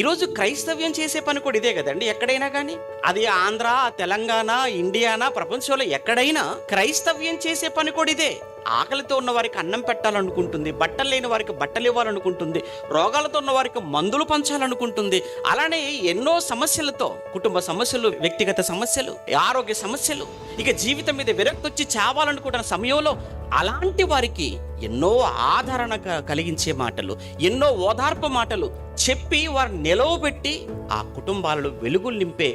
ఈరోజు క్రైస్తవ్యం చేసే పని కూడా ఇదే కదండి. ఎక్కడైనా కానీ అది ఆంధ్ర, తెలంగాణ, ఇండియానా, ప్రపంచంలో ఎక్కడైనా క్రైస్తవ్యం చేసే పని కూడా ఇదే. ఆకలితో ఉన్న వారికి అన్నం పెట్టాలనుకుంటుంది, బట్టలు లేని వారికి బట్టలు ఇవ్వాలనుకుంటుంది, రోగాలతో ఉన్న వారికి మందులు పంచాలనుకుంటుంది. అలానే ఎన్నో సమస్యలతో, కుటుంబ సమస్యలు, వ్యక్తిగత సమస్యలు, ఆరోగ్య సమస్యలు, ఇక జీవితం మీద విరక్తి వచ్చి చావాలనుకుంటున్న సమయంలో అలాంటి వారికి ఎన్నో ఆదరణ కలిగించే మాటలు, ఎన్నో ఓదార్పు మాటలు చెప్పి వారిని నిలవబెట్టి ఆ కుటుంబాలలో వెలుగులు నింపే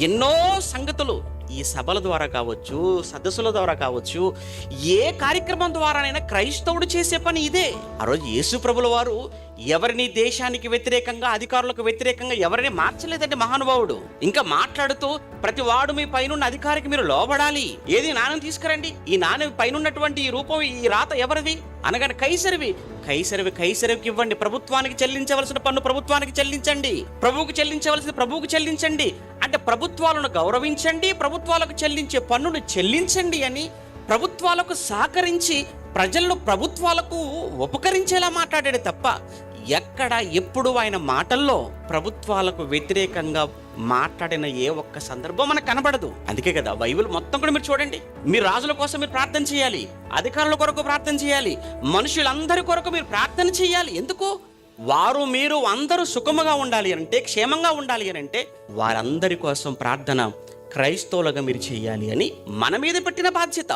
ఎన్నో సంగతులు ఈ సభల ద్వారా కావచ్చు, సదస్సుల ద్వారా కావచ్చు, ఏ కార్యక్రమం ద్వారానైనా క్రైస్తవుడు చేసే పని ఇదే. ఆ రోజు యేసు ప్రభుల వారు ఎవరిని దేశానికి వ్యతిరేకంగా, అధికారులకు వ్యతిరేకంగా ఎవరిని మార్చలేదండి మహానుభావుడు. ఇంకా మాట్లాడుతూ ప్రతి వాడు మీ పైనున్న అధికారికి మీరు లోబడాలి. ఏది నాణ్యం తీసుకురండి, ఈ నాణ్యం పైనున్నటువంటి ఈ రూపం, ఈ రాత ఎవరిది అనగానే కైసరివి. కైసరికి ఇవ్వండి, ప్రభుత్వానికి చెల్లించవలసిన పన్ను ప్రభుత్వానికి చెల్లించండి, ప్రభువుకు చెల్లించవలసిన ప్రభువుకు చెల్లించండి. అంటే ప్రభుత్వాలను గౌరవించండి, ప్రభుత్వాలకు చెల్లించే పన్నును చెల్లించండి అని ప్రభుత్వాలకు సహకరించి ప్రజలను ప్రభుత్వాలకు ఉపకరించేలా మాట్లాడాడు తప్ప ఎక్కడ ఎప్పుడు ఆయన మాటల్లో ప్రభుత్వాలకు వ్యతిరేకంగా మాట్లాడిన ఏ ఒక్క సందర్భం మనకు కనబడదు. అందుకే కదా బైబిల్ మొత్తం కూడా మీరు చూడండి, మీ రాజుల కోసం మీరు ప్రార్థన చేయాలి, అధికారుల కొరకు ప్రార్థన చేయాలి, మనుషులందరి కొరకు మీరు ప్రార్థన చేయాలి. ఎందుకు? వారు మీరు అందరూ సుఖముగా ఉండాలి అంటే, క్షేమంగా ఉండాలి అని అంటే వారందరి కోసం ప్రార్థన క్రైస్తవులుగా మీరు చేయాలి అని మన మీద పెట్టిన బాధ్యత.